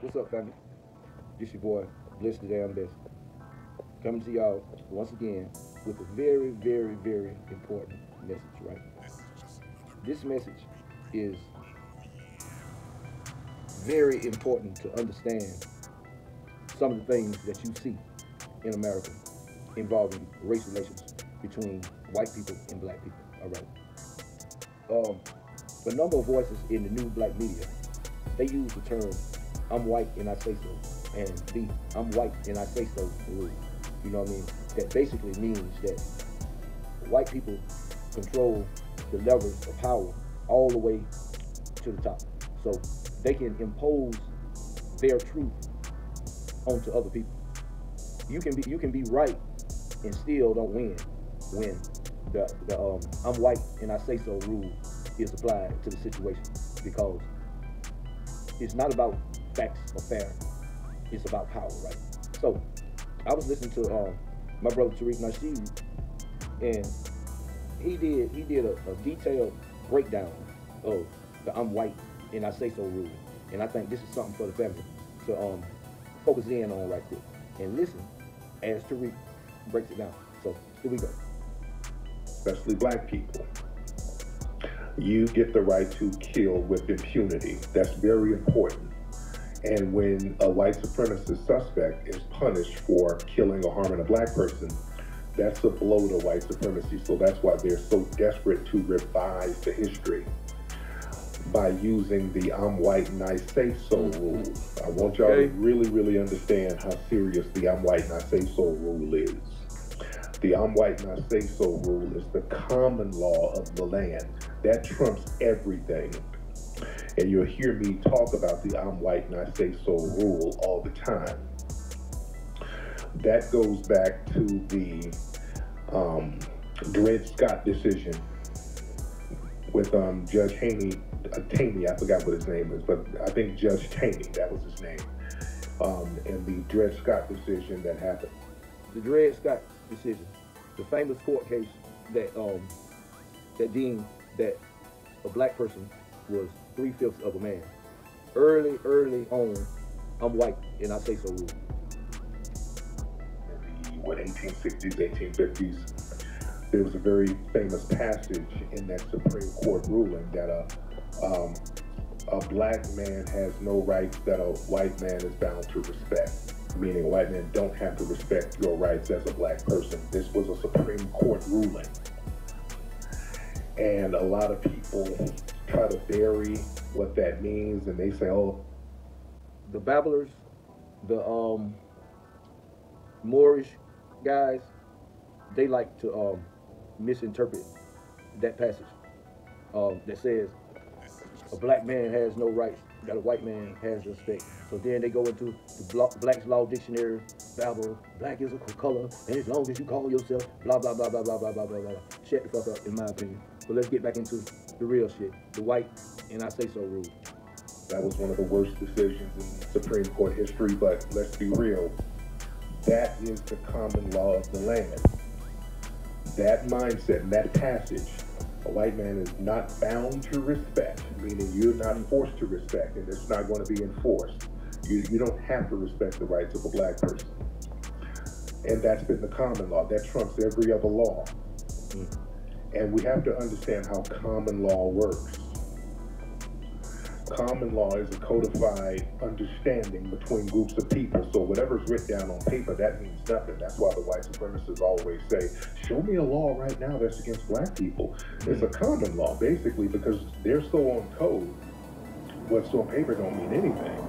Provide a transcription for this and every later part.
What's up, family? This your boy, Bliss the Damn Best. Coming to y'all once again with a very, very, very important message, right? This message is very important to understand some of the things that you see in America involving race relations between white people and black people, all right? A number of voices in the new black media, they use the term, I'm white and I say so, and the I'm white and I say so rule. You know what I mean? That basically means that white people control the levers of power all the way to the top. So they can impose their truth onto other people. You can be right and still don't win when the I'm white and I say so rule is applied to the situation, because it's not about facts or fair. It's about power, right? So I was listening to my brother Tariq Nasheed, and he did a detailed breakdown of the I'm white and I say so rule. And I think this is something for the family to focus in on right quick and listen as Tariq breaks it down. So here we go. Especially black people, you get the right to kill with impunity. That's very important. And when a white supremacist suspect is punished for killing or harming a black person, that's a blow to white supremacy. So that's why they're so desperate to revise the history by using the I'm white and I say so rule. I want y'all to really, really understand how serious the I'm white and I say so rule is. The I'm white and I say so rule is the common law of the land. That trumps everything. And you'll hear me talk about the I'm white and I say so rule all the time. That goes back to the Dred Scott decision with Judge Taney, I forgot what his name is, but I think Judge Taney, that was his name, and the Dred Scott decision that happened. The Dred Scott decision, the famous court case that that deemed that a black person was 3/5 of a man. Early on, I'm white and I say so rule. In the 1860s, 1850s, there was a very famous passage in that Supreme Court ruling that a black man has no rights that a white man is bound to respect. Meaning a white man don't have to respect your rights as a black person. This was a Supreme Court ruling. And a lot of people try to bury what that means, and they say, oh. The babblers, the Moorish guys, they like to misinterpret that passage that says a black man has no rights that a white man has respect. So then they go into the Black's Law Dictionary, babble, black is a color, and as long as you call yourself, blah, blah, blah, blah, blah, blah, blah, blah, blah. Shut the fuck up, in my opinion. But let's get back into the real shit, the white and I say so rule. That was one of the worst decisions in Supreme Court history, but let's be real. That is the common law of the land. That mindset and that passage, a white man is not bound to respect, meaning you're not forced to respect, and it's not going to be enforced. You don't have to respect the rights of a black person. And that's been the common law. That trumps every other law. And we have to understand how common law works. Common law is a codified understanding between groups of people. So whatever's written down on paper, that means nothing. That's why the white supremacists always say, show me a law right now that's against black people. It's a common law, basically, because they're so on code. What's on paper don't mean anything.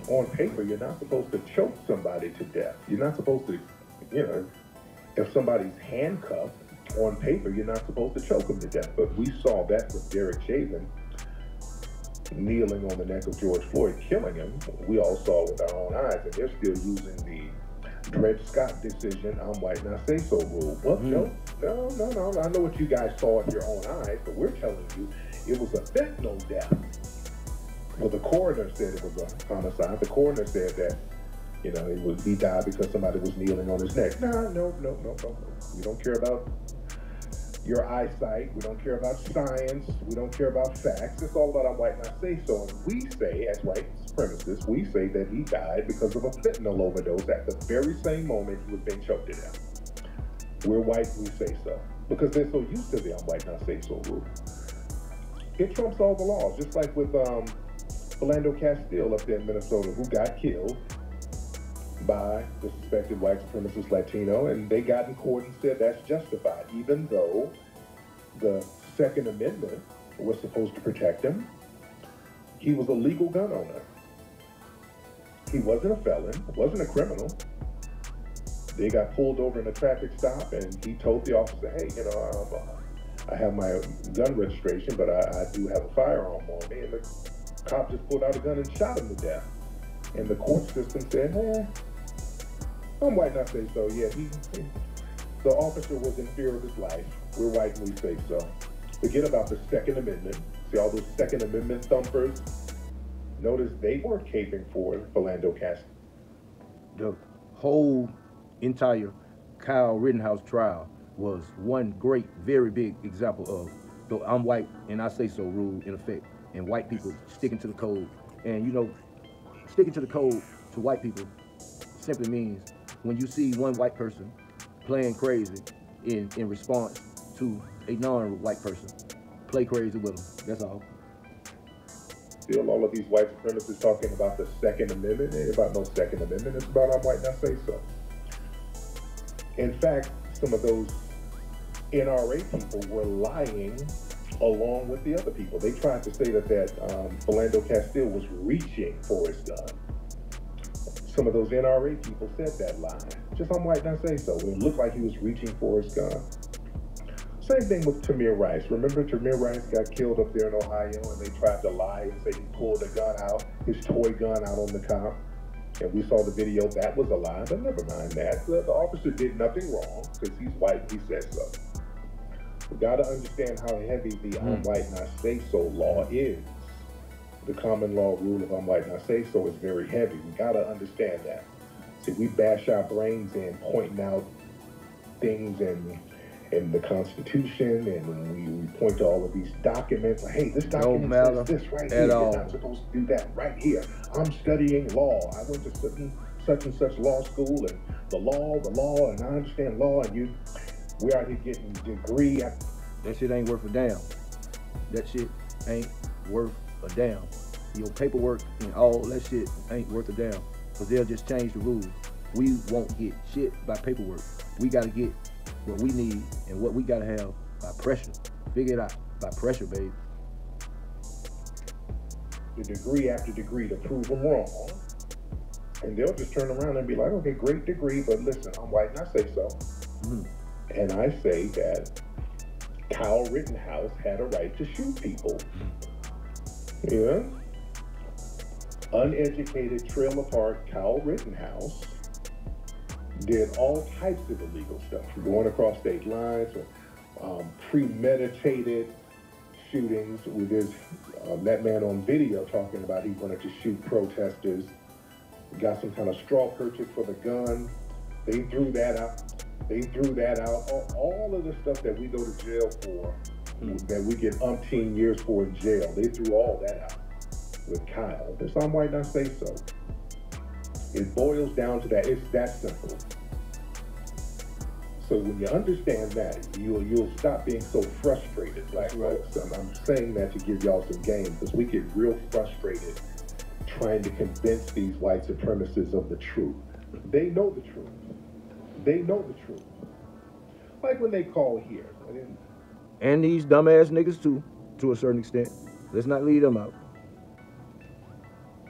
On paper, you're not supposed to choke somebody to death. You're not supposed to, if somebody's handcuffed, on paper, you're not supposed to choke them to death. But we saw that with Derek Chauvin kneeling on the neck of George Floyd, killing him. We all saw it with our own eyes, and they're still using the Dred Scott decision, I'm white and I say so rule. Well, no. I know what you guys saw with your own eyes, but we're telling you it was a fentanyl death. Well, the coroner said it was a homicide. The coroner said that, he died because somebody was kneeling on his neck. No. We don't care about your eyesight. We don't care about science. We don't care about facts. It's all about I'm white and I say so. And we say, as white supremacists, we say that he died because of a fentanyl overdose at the very same moment he was being choked to death. We're white, we say so. Because they're so used to the I'm white and I say so rule. It trumps all the laws, just like with Philando Castile up there in Minnesota, who got killed by the suspected white supremacist Latino, and they got in court and said that's justified, even though the Second Amendment was supposed to protect him. He was a legal gun owner. He wasn't a felon, wasn't a criminal. They got pulled over in a traffic stop, and he told the officer, hey, I have my gun registration, but I do have a firearm on me. And the cop just pulled out a gun and shot him to death. And the court system said, I'm white and I say so. Yeah, the officer was in fear of his life. We're white and we say so. Forget about the Second Amendment. See all those Second Amendment thumpers? Notice they were caping for Philando Castile. The whole entire Kyle Rittenhouse trial was one great, very big example of the I'm white and I say so rule in effect, and white people sticking to the code. And sticking to the code to white people simply means when you see one white person playing crazy in response to a non-white person, play crazy with them. That's all. Still, all of these white supremacists talking about the Second Amendment. It ain't about no Second Amendment. It's about I'm white and I say so. In fact, some of those NRA people were lying along with the other people. They tried to say that Philando Castile was reaching for his gun. Some of those NRA people said that lie. Just I'm white and I say so. It looked like he was reaching for his gun. Same thing with Tamir Rice. Remember Tamir Rice got killed up there in Ohio, and they tried to lie and say he pulled a gun out, his toy gun out on the cop. And we saw the video, that was a lie, but never mind that. The officer did nothing wrong because he's white, he said so. We got to understand how heavy the I'm white and I say so law is. The common law rule of I'm white and I say so is very heavy. We got to understand that. See, we bash our brains in pointing out things in the Constitution, and we point to all of these documents. Like, hey, this document says this right here. You're not supposed to do that right here. I'm studying law. I went to such and such law school, and the law, and I understand law, and we out here getting degree. That shit ain't worth a damn. That shit ain't worth a damn. Your paperwork and all that shit ain't worth a damn, because they'll just change the rules. We won't get shit by paperwork. We got to get what we need and what we got to have by pressure. Figure it out by pressure, baby. The degree after degree to prove them wrong. And they'll just turn around and be like, okay, great degree, but listen, I'm white and I say so. And I say that Kyle Rittenhouse had a right to shoot people. Yeah. Uneducated trailer park Kyle Rittenhouse did all types of illegal stuff, going across state lines, premeditated shootings with that man on video talking about he wanted to shoot protesters, got some kind of straw purchase for the gun. They threw that out. All of the stuff that we go to jail for, that we get umpteen years for in jail, they threw all that out with Kyle. It's I'm white and I say so. It boils down to that. It's that simple. So when you understand that, you'll stop being so frustrated, black folks. And I'm saying that to give y'all some game, because we get real frustrated trying to convince these white supremacists of the truth. They know the truth. They know the truth. Like when they call here. And these dumbass niggas too, to a certain extent. Let's not leave them out.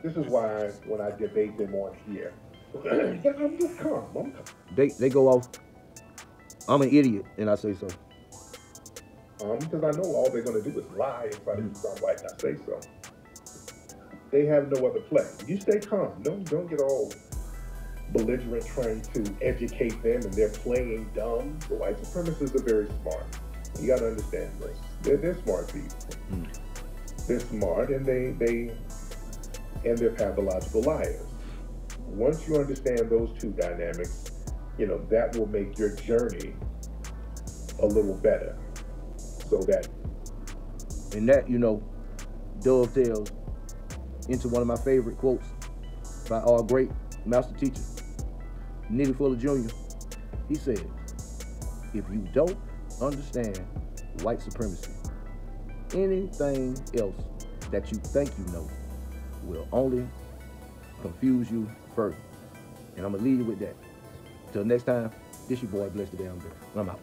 This is why when I debate them on here, I'm just calm. They go off, I'm an idiot, and I say so. Because I know all they're going to do is lie and try to do something white and I say so. They have no other play. You stay calm. Don't get all belligerent trying to educate them, and they're playing dumb. The white supremacists are very smart. You got to understand this. They're smart people. They're smart, and they're pathological liars. Once you understand those two dynamics, that will make your journey a little better. so that And that, dovetails into one of my favorite quotes by our great master teacher, Nitty Fuller Jr. He said, if you don't understand white supremacy, anything else that you think you know will only confuse you further. And I'm going to leave you with that. Till next time, this your boy, Bless the Damn Bear. I'm out.